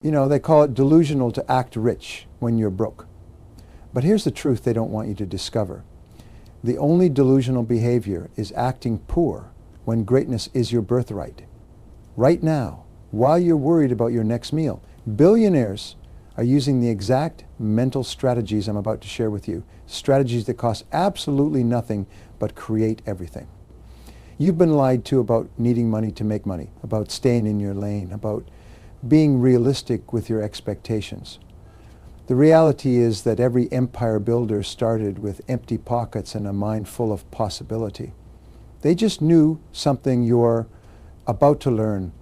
You know, they call it delusional to act rich when you're broke. But here's the truth they don't want you to discover. The only delusional behavior is acting poor when greatness is your birthright. Right now, while you're worried about your next meal, billionaires are using the exact mental strategies I'm about to share with you. Strategies that cost absolutely nothing but create everything. You've been lied to about needing money to make money, about staying in your lane, about being realistic with your expectations. The reality is that every empire builder started with empty pockets and a mind full of possibility. They just knew something you're about to learn.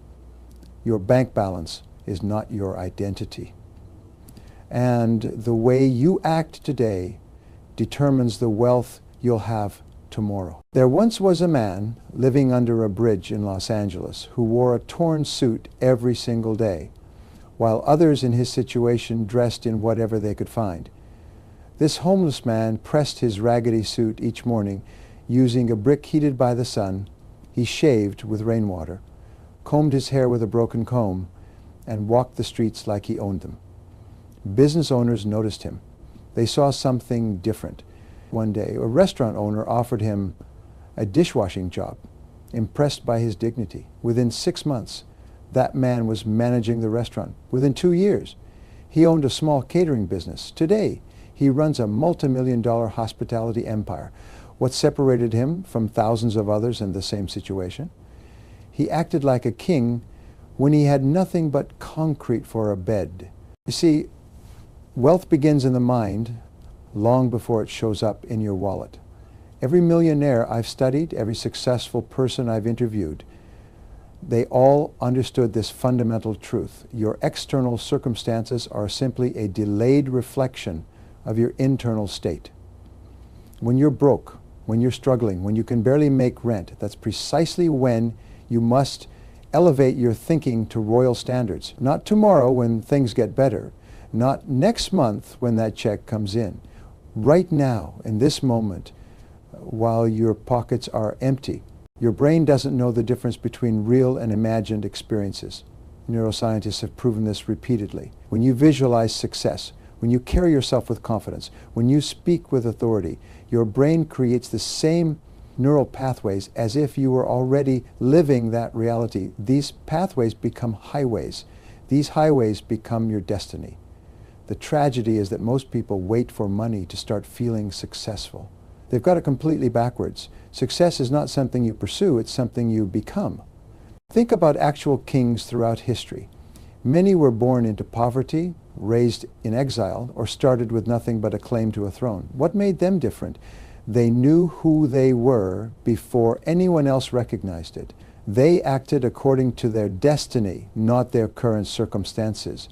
Your bank balance is not your identity. And the way you act today determines the wealth you'll have tomorrow. There once was a man living under a bridge in Los Angeles who wore a torn suit every single day, while others in his situation dressed in whatever they could find. This homeless man pressed his raggedy suit each morning using a brick heated by the sun. He shaved with rainwater, combed his hair with a broken comb, and walked the streets like he owned them. Business owners noticed him. They saw something different. One day, a restaurant owner offered him a dishwashing job, impressed by his dignity. Within 6 months, that man was managing the restaurant. Within 2 years, he owned a small catering business. Today, he runs a multi-million-dollar hospitality empire. What separated him from thousands of others in the same situation? He acted like a king when he had nothing but concrete for a bed. You see, wealth begins in the mind long before it shows up in your wallet. Every millionaire I've studied, every successful person I've interviewed, they all understood this fundamental truth. Your external circumstances are simply a delayed reflection of your internal state. When you're broke, when you're struggling, when you can barely make rent, that's precisely when you must elevate your thinking to royal standards. Not tomorrow when things get better, not next month when that check comes in. Right now, in this moment, while your pockets are empty, your brain doesn't know the difference between real and imagined experiences. Neuroscientists have proven this repeatedly. When you visualize success, when you carry yourself with confidence, when you speak with authority, your brain creates the same neural pathways as if you were already living that reality. These pathways become highways. These highways become your destiny. The tragedy is that most people wait for money to start feeling successful. They've got it completely backwards. Success is not something you pursue, it's something you become. Think about actual kings throughout history. Many were born into poverty, raised in exile, or started with nothing but a claim to a throne. What made them different? They knew who they were before anyone else recognized it. They acted according to their destiny, not their current circumstances.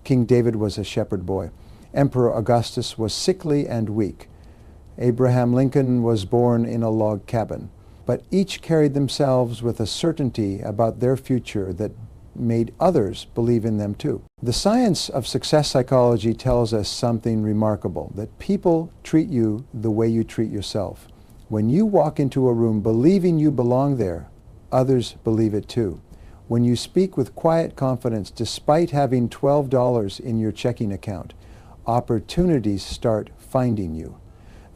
King David was a shepherd boy. Emperor Augustus was sickly and weak. Abraham Lincoln was born in a log cabin. But each carried themselves with a certainty about their future that made others believe in them too. The science of success psychology tells us something remarkable, that people treat you the way you treat yourself. When you walk into a room believing you belong there, others believe it too. When you speak with quiet confidence despite having $12 in your checking account, opportunities start finding you.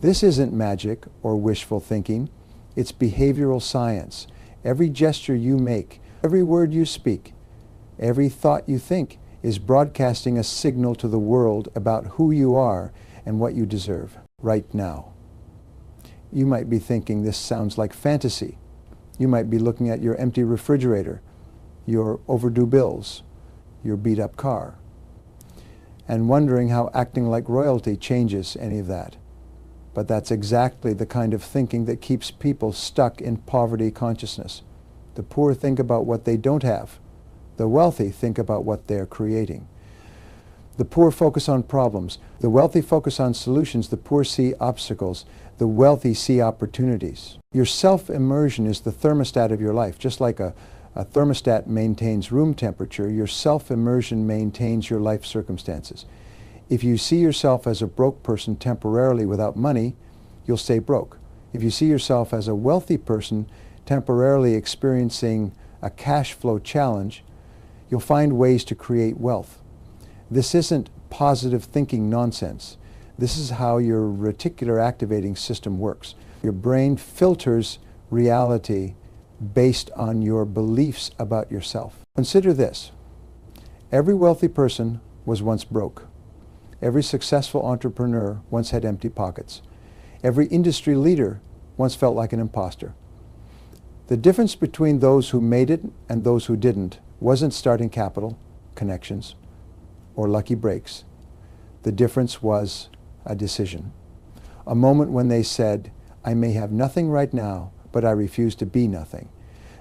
This isn't magic or wishful thinking. It's behavioral science. Every gesture you make, every word you speak, every thought you think is broadcasting a signal to the world about who you are and what you deserve right now. You might be thinking this sounds like fantasy. You might be looking at your empty refrigerator, your overdue bills, your beat-up car, and wondering how acting like royalty changes any of that. But that's exactly the kind of thinking that keeps people stuck in poverty consciousness. The poor think about what they don't have. The wealthy think about what they're creating. The poor focus on problems. The wealthy focus on solutions. The poor see obstacles. The wealthy see opportunities. Your self-immersion is the thermostat of your life. Just like a thermostat maintains room temperature, your self-immersion maintains your life circumstances. If you see yourself as a broke person temporarily without money, you'll stay broke. If you see yourself as a wealthy person temporarily experiencing a cash flow challenge, you'll find ways to create wealth. This isn't positive thinking nonsense. This is how your reticular activating system works. Your brain filters reality based on your beliefs about yourself. Consider this. Every wealthy person was once broke. Every successful entrepreneur once had empty pockets. Every industry leader once felt like an imposter. The difference between those who made it and those who didn't wasn't starting capital, connections, or lucky breaks. The difference was a decision. A moment when they said, I may have nothing right now, but I refuse to be nothing.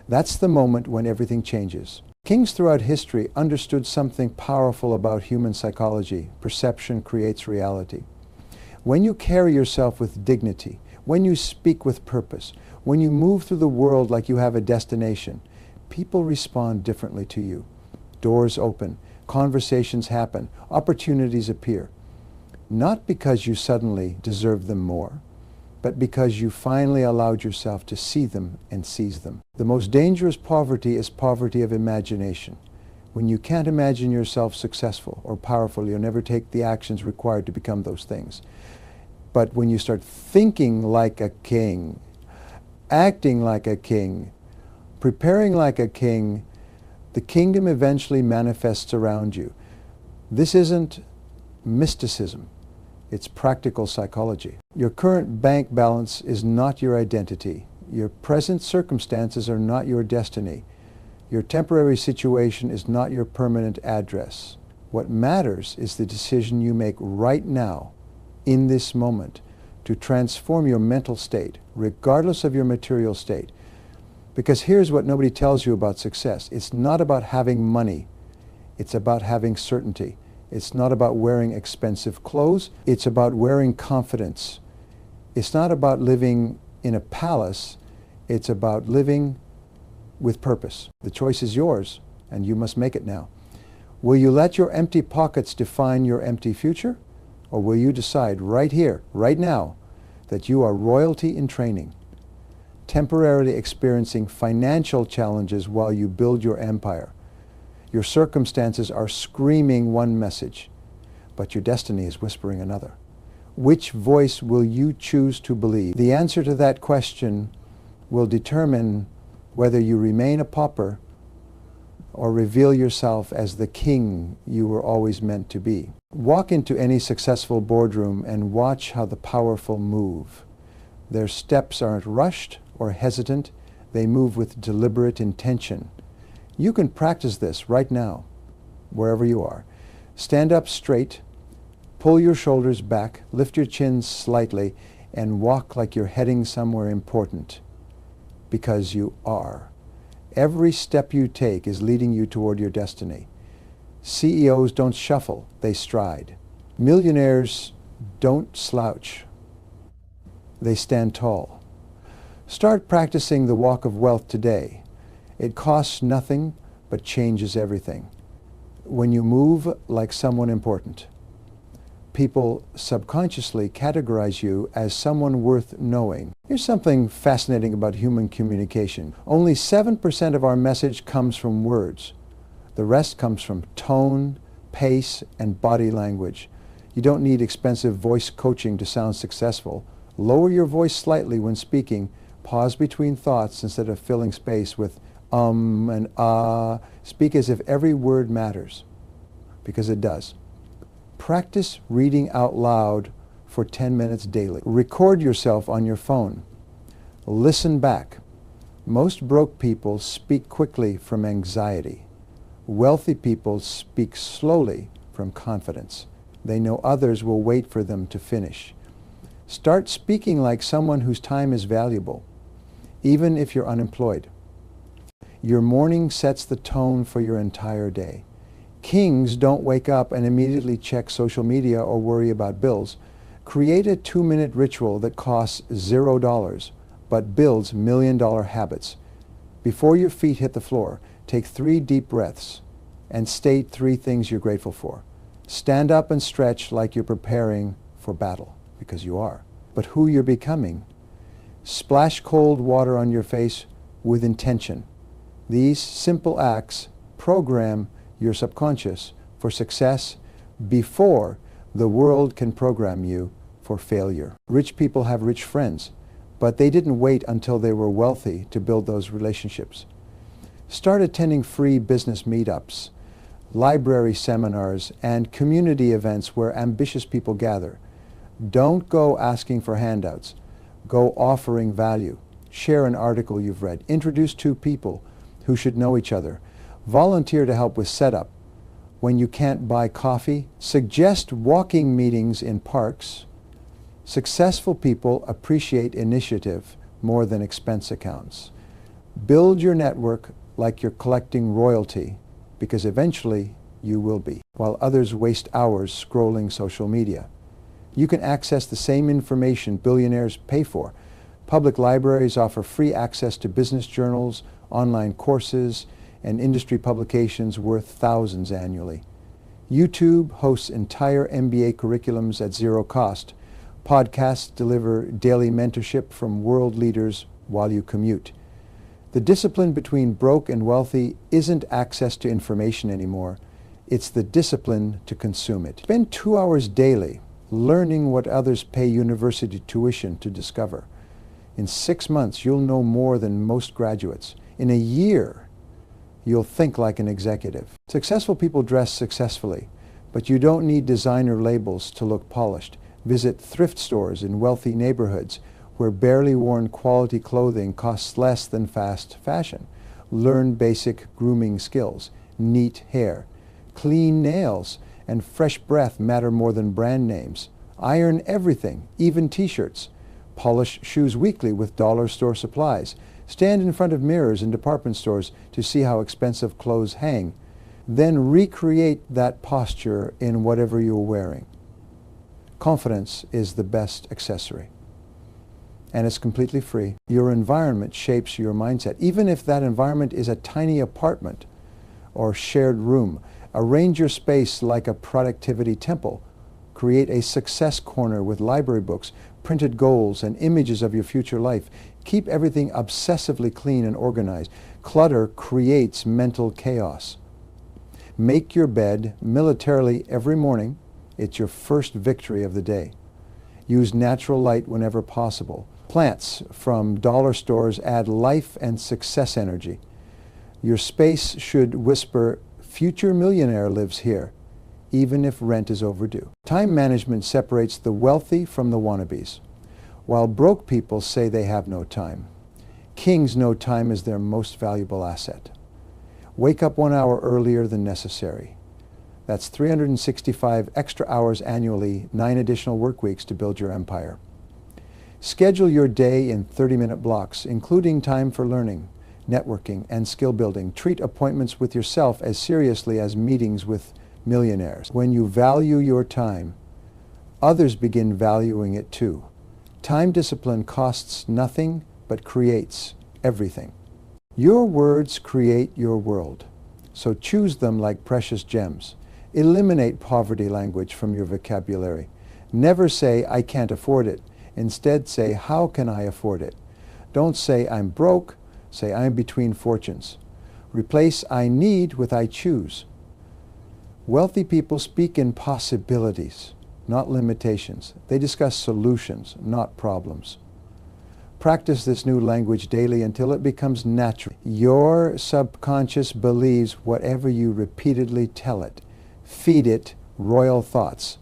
That's the moment when everything changes. Kings throughout history understood something powerful about human psychology. Perception creates reality. When you carry yourself with dignity, when you speak with purpose, when you move through the world like you have a destination, people respond differently to you. Doors open, conversations happen, opportunities appear. Not because you suddenly deserve them more, but because you finally allowed yourself to see them and seize them. The most dangerous poverty is poverty of imagination. When you can't imagine yourself successful or powerful, you'll never take the actions required to become those things. But when you start thinking like a king, acting like a king, preparing like a king, the kingdom eventually manifests around you. This isn't mysticism. It's practical psychology. Your current bank balance is not your identity. Your present circumstances are not your destiny. Your temporary situation is not your permanent address. What matters is the decision you make right now, in this moment, to transform your mental state, regardless of your material state. Because here's what nobody tells you about success. It's not about having money. It's about having certainty. It's not about wearing expensive clothes. It's about wearing confidence. It's not about living in a palace. It's about living with purpose. The choice is yours, and you must make it now. Will you let your empty pockets define your empty future? Or will you decide right here, right now, that you are royalty in training, temporarily experiencing financial challenges while you build your empire? Your circumstances are screaming one message, but your destiny is whispering another. Which voice will you choose to believe? The answer to that question will determine whether you remain a pauper or reveal yourself as the king you were always meant to be. Walk into any successful boardroom and watch how the powerful move. Their steps aren't rushed or hesitant. They move with deliberate intention. You can practice this right now, wherever you are. Stand up straight, pull your shoulders back, lift your chin slightly, and walk like you're heading somewhere important, because you are. Every step you take is leading you toward your destiny. CEOs don't shuffle, they stride. Millionaires don't slouch, they stand tall. Start practicing the walk of wealth today. It costs nothing, but changes everything. When you move like someone important, people subconsciously categorize you as someone worth knowing. Here's something fascinating about human communication. Only 7% of our message comes from words. The rest comes from tone, pace, and body language. You don't need expensive voice coaching to sound successful. Lower your voice slightly when speaking. Pause between thoughts instead of filling space with and ah. Speak as if every word matters, because it does. Practice reading out loud for 10 minutes daily. Record yourself on your phone. Listen back. Most broke people speak quickly from anxiety. Wealthy people speak slowly from confidence. They know others will wait for them to finish. Start speaking like someone whose time is valuable, even if you're unemployed. Your morning sets the tone for your entire day. Kings don't wake up and immediately check social media or worry about bills. Create a 2-minute ritual that costs $0 but builds million-dollar habits. Before your feet hit the floor, take 3 deep breaths and state 3 things you're grateful for. Stand up and stretch like you're preparing for battle, because you are. But who you're becoming. Splash cold water on your face with intention. These simple acts program your subconscious, for success before the world can program you for failure. Rich people have rich friends, but they didn't wait until they were wealthy to build those relationships. Start attending free business meetups, library seminars, and community events where ambitious people gather. Don't go asking for handouts. Go offering value. Share an article you've read. Introduce two people who should know each other. Volunteer to help with setup. When you can't buy coffee, suggest walking meetings in parks. Successful people appreciate initiative more than expense accounts. Build your network like you're collecting royalty, because eventually you will be, while others waste hours scrolling social media. You can access the same information billionaires pay for. Public libraries offer free access to business journals, online courses, and industry publications worth thousands annually. YouTube hosts entire MBA curriculums at zero cost. Podcasts deliver daily mentorship from world leaders while you commute. The discipline between broke and wealthy isn't access to information anymore. It's the discipline to consume it. Spend 2 hours daily learning what others pay university tuition to discover. In 6 months, you'll know more than most graduates. In a year, you'll think like an executive. Successful people dress successfully, but you don't need designer labels to look polished. Visit thrift stores in wealthy neighborhoods where barely worn quality clothing costs less than fast fashion. Learn basic grooming skills. Neat hair, clean nails, and fresh breath matter more than brand names. Iron everything, even t-shirts. Polish shoes weekly with dollar store supplies. Stand in front of mirrors in department stores to see how expensive clothes hang. Then recreate that posture in whatever you're wearing. Confidence is the best accessory. And it's completely free. Your environment shapes your mindset. Even if that environment is a tiny apartment or shared room, arrange your space like a productivity temple. Create a success corner with library books, printed goals, and images of your future life. Keep everything obsessively clean and organized. Clutter creates mental chaos. Make your bed militarily every morning. It's your first victory of the day. Use natural light whenever possible. Plants from dollar stores add life and success energy. Your space should whisper, "Future millionaire lives here," even if rent is overdue. Time management separates the wealthy from the wannabes. While broke people say they have no time, kings know time is their most valuable asset. Wake up 1 hour earlier than necessary. That's 365 extra hours annually, 9 additional work weeks to build your empire. Schedule your day in 30-minute blocks, including time for learning, networking, and skill building. Treat appointments with yourself as seriously as meetings with millionaires. When you value your time, others begin valuing it too. Time discipline costs nothing but creates everything. Your words create your world, so choose them like precious gems. Eliminate poverty language from your vocabulary. Never say, "I can't afford it." Instead, say, "How can I afford it?" Don't say, "I'm broke." Say, "I'm between fortunes." Replace "I need" with "I choose." Wealthy people speak in possibilities, not limitations. They discuss solutions, not problems. Practice this new language daily until it becomes natural. Your subconscious believes whatever you repeatedly tell it. Feed it royal thoughts,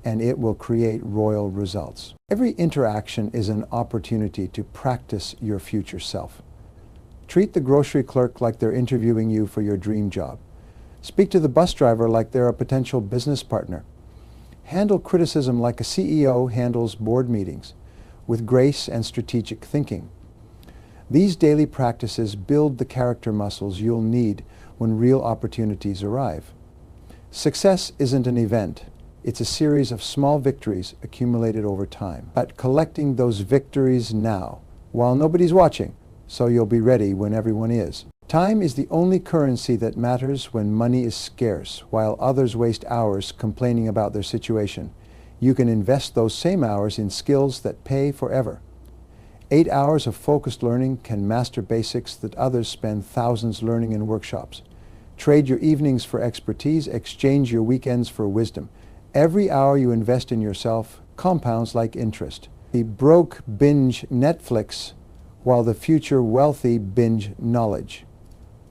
and it will create royal results. Every interaction is an opportunity to practice your future self. Treat the grocery clerk like they're interviewing you for your dream job. Speak to the bus driver like they're a potential business partner. Handle criticism like a CEO handles board meetings, with grace and strategic thinking. These daily practices build the character muscles you'll need when real opportunities arrive. Success isn't an event. It's a series of small victories accumulated over time. But collecting those victories now, while nobody's watching, so you'll be ready when everyone is. Time is the only currency that matters when money is scarce, while others waste hours complaining about their situation. You can invest those same hours in skills that pay forever. 8 hours of focused learning can master basics that others spend thousands learning in workshops. Trade your evenings for expertise, exchange your weekends for wisdom. Every hour you invest in yourself compounds like interest. The broke binge Netflix, while the future wealthy binge knowledge.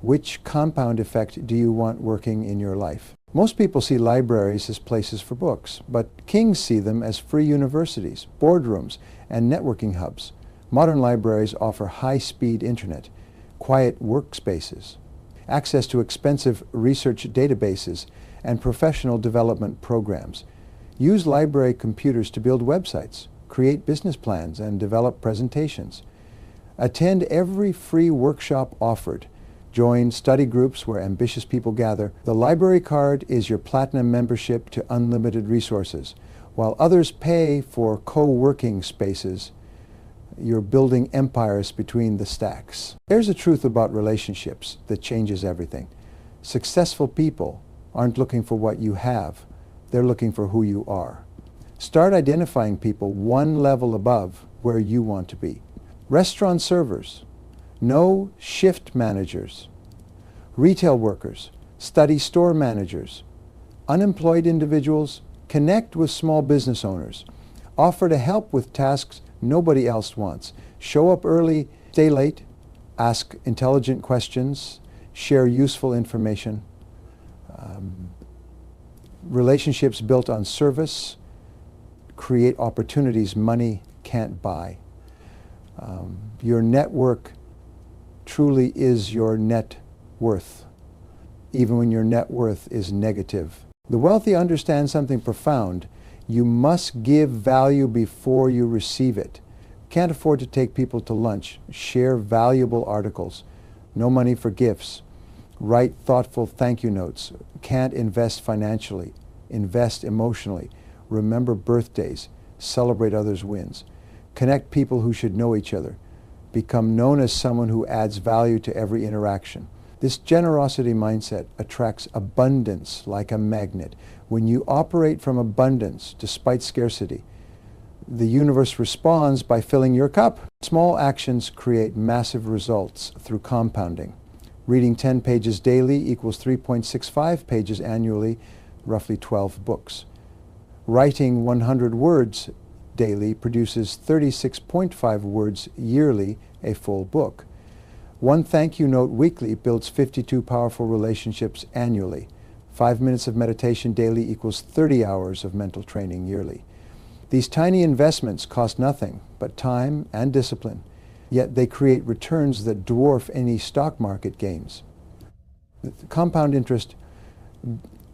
Which compound effect do you want working in your life? Most people see libraries as places for books, but kings see them as free universities, boardrooms, and networking hubs. Modern libraries offer high-speed internet, quiet workspaces, access to expensive research databases, and professional development programs. Use library computers to build websites, create business plans, and develop presentations. Attend every free workshop offered. Join study groups where ambitious people gather. The library card is your platinum membership to unlimited resources. While others pay for co-working spaces, you're building empires between the stacks. There's a truth about relationships that changes everything. Successful people aren't looking for what you have. They're looking for who you are. Start identifying people one level above where you want to be. Restaurant servers, no shift managers. Retail workers, study store managers. Unemployed individuals, connect with small business owners. Offer to help with tasks nobody else wants. Show up early, stay late, ask intelligent questions, share useful information. Relationships built on service create opportunities money can't buy. Your network truly is your net worth, even when your net worth is negative. The wealthy understand something profound. You must give value before you receive it. Can't afford to take people to lunch. Share valuable articles. No money for gifts. Write thoughtful thank you notes. Can't invest financially. Invest emotionally. Remember birthdays. Celebrate others' wins. Connect people who should know each other. Become known as someone who adds value to every interaction. This generosity mindset attracts abundance like a magnet. When you operate from abundance despite scarcity, the universe responds by filling your cup. Small actions create massive results through compounding. Reading 10 pages daily equals 3.65 pages annually, roughly 12 books. Writing 100 words daily produces 36.5 words yearly, a full book. One thank you note weekly builds 52 powerful relationships annually. 5 minutes of meditation daily equals 30 hours of mental training yearly. These tiny investments cost nothing but time and discipline, yet they create returns that dwarf any stock market gains. Compound interest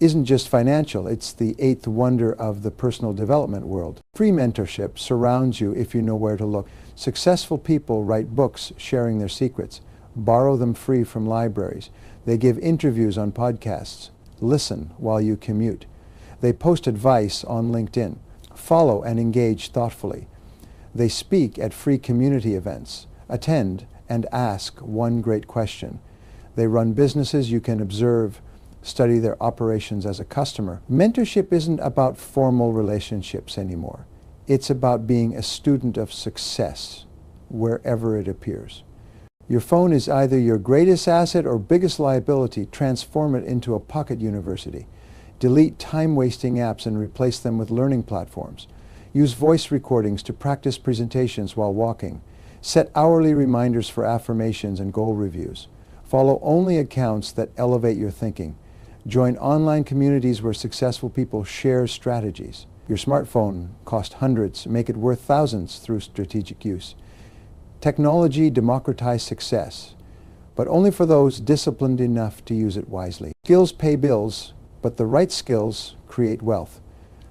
isn't just financial, it's the eighth wonder of the personal development world. Free mentorship surrounds you if you know where to look. Successful people write books sharing their secrets, borrow them free from libraries. They give interviews on podcasts, listen while you commute. They post advice on LinkedIn, follow and engage thoughtfully. They speak at free community events, attend and ask one great question. They run businesses you can observe, study their operations as a customer. Mentorship isn't about formal relationships anymore. It's about being a student of success wherever it appears. Your phone is either your greatest asset or biggest liability. Transform it into a pocket university. Delete time-wasting apps and replace them with learning platforms. Use voice recordings to practice presentations while walking. Set hourly reminders for affirmations and goal reviews. Follow only accounts that elevate your thinking. Join online communities where successful people share strategies. Your smartphone costs hundreds. Make it worth thousands through strategic use. Technology democratizes success, but only for those disciplined enough to use it wisely. Skills pay bills, but the right skills create wealth.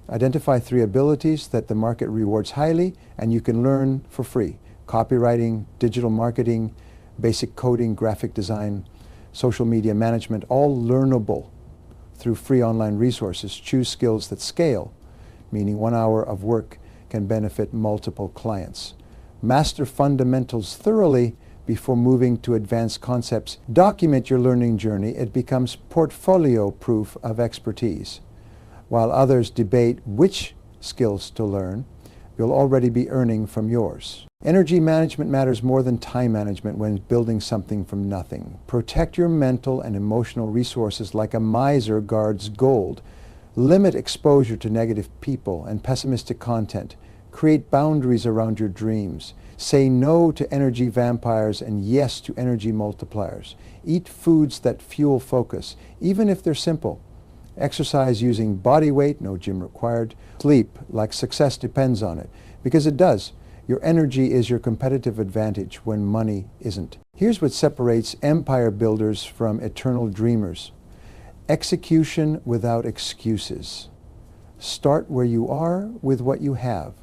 Identify 3 abilities that the market rewards highly and you can learn for free. Copywriting, digital marketing, basic coding, graphic design, social media management, all learnable through free online resources. Choose skills that scale, meaning 1 hour of work can benefit multiple clients. Master fundamentals thoroughly before moving to advanced concepts. Document your learning journey. It becomes portfolio proof of expertise. While others debate which skills to learn, you'll already be earning from yours. Energy management matters more than time management when building something from nothing. Protect your mental and emotional resources like a miser guards gold. Limit exposure to negative people and pessimistic content. Create boundaries around your dreams. Say no to energy vampires and yes to energy multipliers. Eat foods that fuel focus, even if they're simple. Exercise using body weight, no gym required. Sleep like success depends on it, because it does. Your energy is your competitive advantage when money isn't. Here's what separates empire builders from eternal dreamers. Execution without excuses. Start where you are with what you have.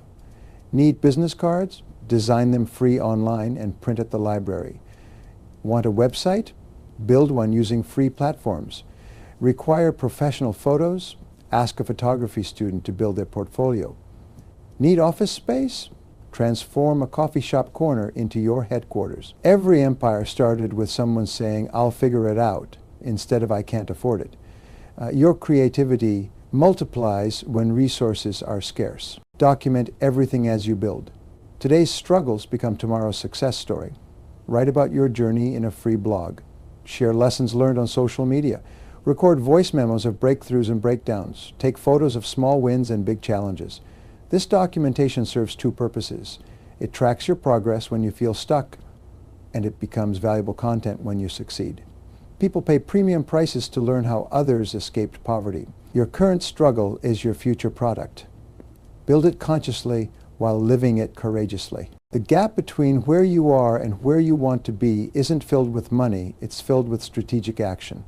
Need business cards? Design them free online and print at the library. Want a website? Build one using free platforms. Require professional photos? Ask a photography student to build their portfolio. Need office space? Transform a coffee shop corner into your headquarters. Every empire started with someone saying, "I'll figure it out," instead of "I can't afford it." Your creativity multiplies when resources are scarce. Document everything as you build. Today's struggles become tomorrow's success story. Write about your journey in a free blog. Share lessons learned on social media. Record voice memos of breakthroughs and breakdowns. Take photos of small wins and big challenges. This documentation serves two purposes. It tracks your progress when you feel stuck, and it becomes valuable content when you succeed. People pay premium prices to learn how others escaped poverty. Your current struggle is your future product. Build it consciously while living it courageously. The gap between where you are and where you want to be isn't filled with money, it's filled with strategic action.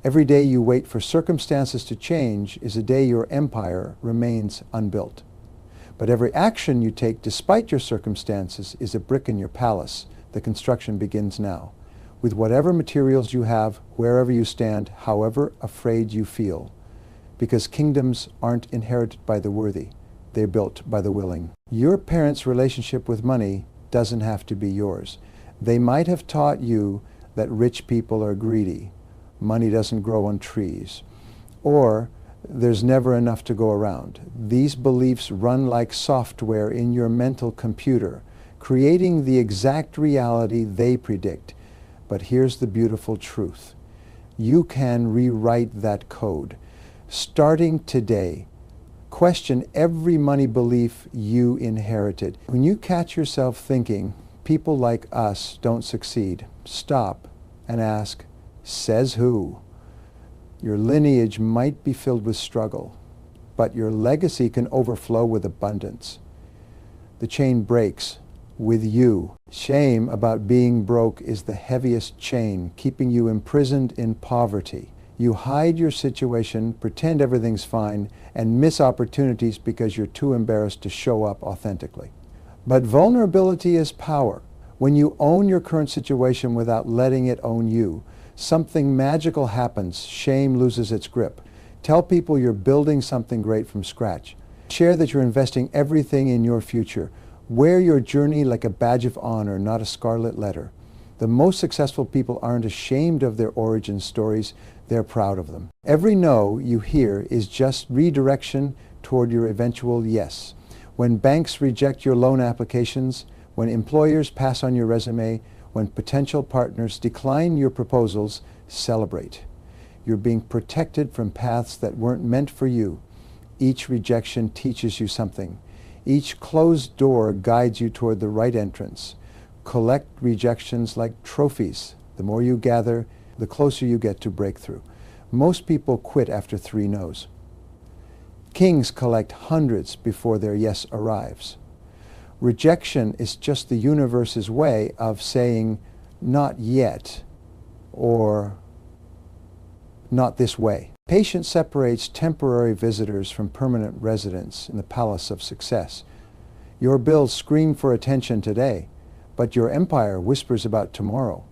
Every day you wait for circumstances to change is a day your empire remains unbuilt. But every action you take despite your circumstances is a brick in your palace. The construction begins now. With whatever materials you have, wherever you stand, however afraid you feel. Because kingdoms aren't inherited by the worthy. They're built by the willing. Your parents' relationship with money doesn't have to be yours. They might have taught you that rich people are greedy. Money doesn't grow on trees. Or there's never enough to go around. These beliefs run like software in your mental computer, creating the exact reality they predict. But here's the beautiful truth. You can rewrite that code. Starting today, question every money belief you inherited. When you catch yourself thinking, people like us don't succeed, stop and ask, says who? Your lineage might be filled with struggle, but your legacy can overflow with abundance. The chain breaks with you. Shame about being broke is the heaviest chain, keeping you imprisoned in poverty. You hide your situation, pretend everything's fine, and miss opportunities because you're too embarrassed to show up authentically. But vulnerability is power. When you own your current situation without letting it own you, something magical happens. Shame loses its grip. Tell people you're building something great from scratch. Share that you're investing everything in your future. Wear your journey like a badge of honor, not a scarlet letter. The most successful people aren't ashamed of their origin stories, they're proud of them. Every no you hear is just redirection toward your eventual yes. When banks reject your loan applications, when employers pass on your resume, when potential partners decline your proposals, celebrate. You're being protected from paths that weren't meant for you. Each rejection teaches you something. Each closed door guides you toward the right entrance. Collect rejections like trophies. The more you gather, the closer you get to breakthrough. Most people quit after 3 no's. Kings collect hundreds before their yes arrives. Rejection is just the universe's way of saying, not yet, or not this way. Patience separates temporary visitors from permanent residents in the palace of success. Your bills scream for attention today, but your empire whispers about tomorrow.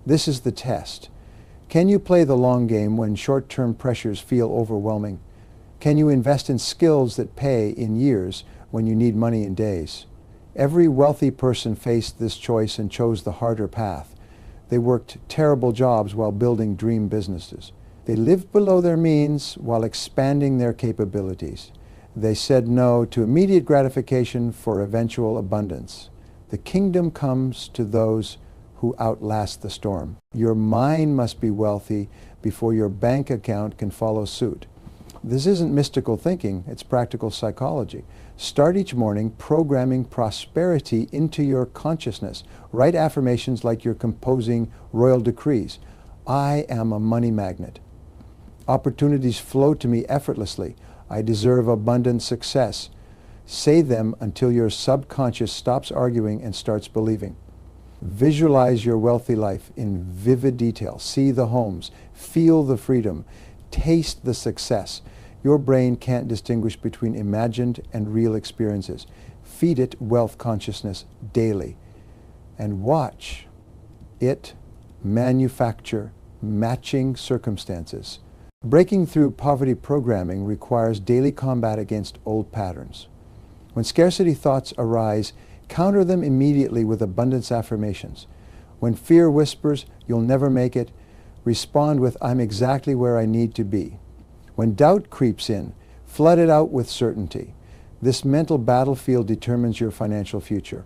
This is the test. Can you play the long game when short-term pressures feel overwhelming? Can you invest in skills that pay in years when you need money in days? Every wealthy person faced this choice and chose the harder path. They worked terrible jobs while building dream businesses. They lived below their means while expanding their capabilities. They said no to immediate gratification for eventual abundance. The kingdom comes to those who outlast the storm. Your mind must be wealthy before your bank account can follow suit. This isn't mystical thinking, it's practical psychology. Start each morning programming prosperity into your consciousness. Write affirmations like you're composing royal decrees. I am a money magnet. Opportunities flow to me effortlessly. I deserve abundant success. Say them until your subconscious stops arguing and starts believing. Visualize your wealthy life in vivid detail. See the homes. Feel the freedom. Taste the success. Your brain can't distinguish between imagined and real experiences. Feed it wealth consciousness daily. And watch it manufacture matching circumstances. Breaking through poverty programming requires daily combat against old patterns. When scarcity thoughts arise, counter them immediately with abundance affirmations. When fear whispers, "You'll never make it," respond with, "I'm exactly where I need to be." When doubt creeps in, flood it out with certainty. This mental battlefield determines your financial future.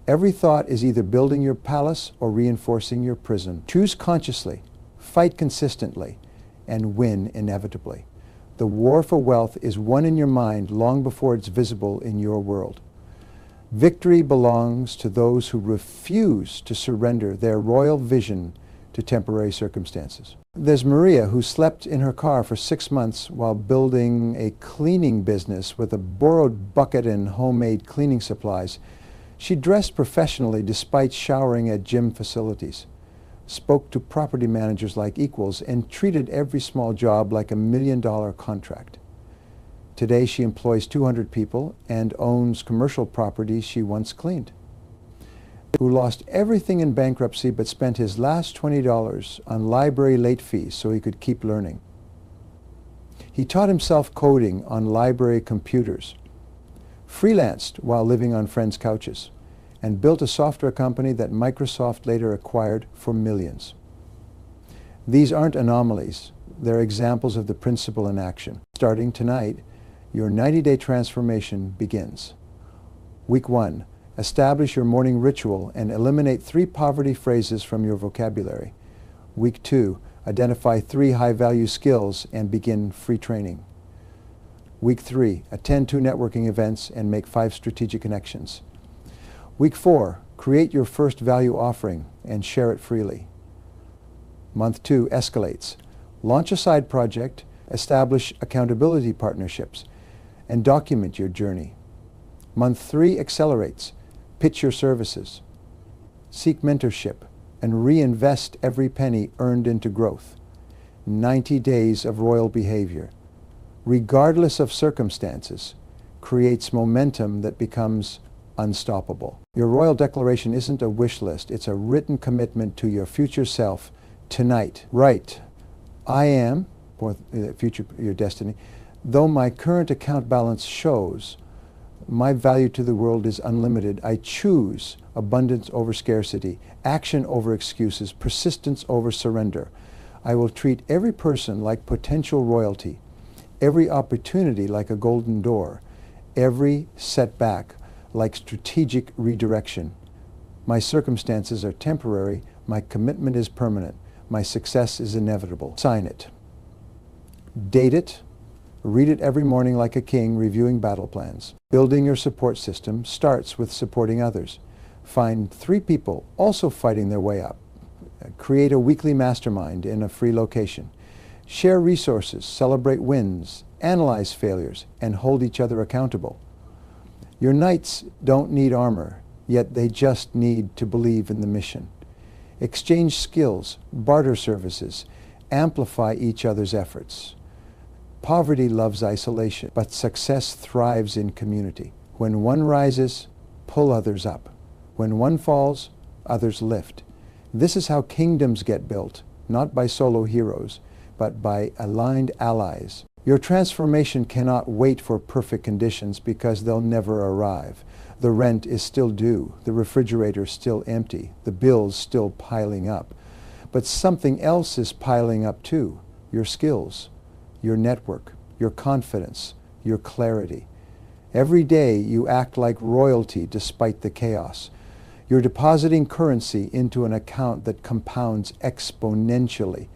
Every thought is either building your palace or reinforcing your prison. Choose consciously, fight consistently, and win inevitably. The war for wealth is won in your mind long before it's visible in your world. Victory belongs to those who refuse to surrender their royal vision to temporary circumstances. There's Maria, who slept in her car for 6 months while building a cleaning business with a borrowed bucket and homemade cleaning supplies. She dressed professionally despite showering at gym facilities, spoke to property managers like equals, and treated every small job like $1 million contract. Today she employs 200 people and owns commercial properties she once cleaned. Who lost everything in bankruptcy but spent his last $20 on library late fees so he could keep learning. He taught himself coding on library computers, freelanced while living on friends' couches, and built a software company that Microsoft later acquired for millions. These aren't anomalies. They're examples of the principle in action. Starting tonight, your 90-day transformation begins. Week 1. Establish your morning ritual and eliminate 3 poverty phrases from your vocabulary. Week 2. Identify 3 high-value skills and begin free training. Week 3. Attend 2 networking events and make 5 strategic connections. Week 4. Create your first value offering and share it freely. Month 2 escalates. Launch a side project, establish accountability partnerships, and document your journey. Month 3 accelerates. Pitch your services. Seek mentorship and reinvest every penny earned into growth. 90 days of royal behavior, regardless of circumstances, creates momentum that becomes unstoppable. Your royal declaration isn't a wish list, it's a written commitment to your future self tonight. Write, I am, for the future, your destiny, though my current account balance shows my value to the world is unlimited, I choose abundance over scarcity, action over excuses, persistence over surrender. I will treat every person like potential royalty, every opportunity like a golden door, every setback like strategic redirection. My circumstances are temporary, my commitment is permanent, my success is inevitable. Sign it. Date it. Read it every morning like a king reviewing battle plans. Building your support system starts with supporting others. Find 3 people also fighting their way up. Create a weekly mastermind in a free location. Share resources, celebrate wins, analyze failures, and hold each other accountable. Your knights don't need armor, yet they just need to believe in the mission. Exchange skills, barter services, amplify each other's efforts. Poverty loves isolation, but success thrives in community. When one rises, pull others up. When one falls, others lift. This is how kingdoms get built, not by solo heroes, but by aligned allies. Your transformation cannot wait for perfect conditions because they'll never arrive. The rent is still due, the refrigerator still empty, the bills still piling up. But something else is piling up too, your skills, your network, your confidence, your clarity. Every day you act like royalty despite the chaos. You're depositing currency into an account that compounds exponentially.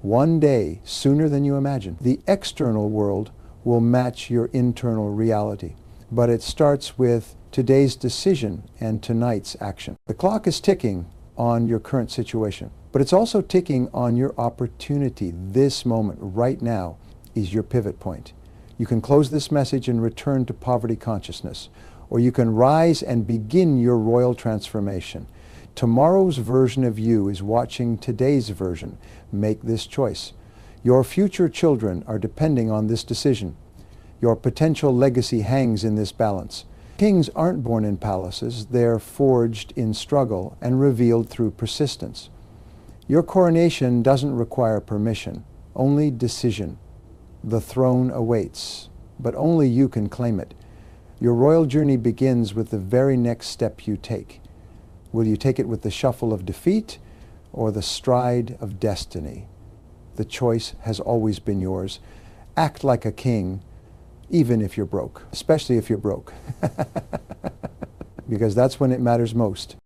One day, sooner than you imagine, the external world will match your internal reality. But it starts with today's decision and tonight's action. The clock is ticking on your current situation, but it's also ticking on your opportunity. This moment, right now, is your pivot point. You can close this message and return to poverty consciousness, or you can rise and begin your royal transformation. Tomorrow's version of you is watching today's version. Make this choice. Your future children are depending on this decision. Your potential legacy hangs in this balance. Kings aren't born in palaces. They're forged in struggle and revealed through persistence. Your coronation doesn't require permission, only decision. The throne awaits, but only you can claim it. Your royal journey begins with the very next step you take. Will you take it with the shuffle of defeat or the stride of destiny? The choice has always been yours. Act like a king, even if you're broke, especially if you're broke, because that's when it matters most.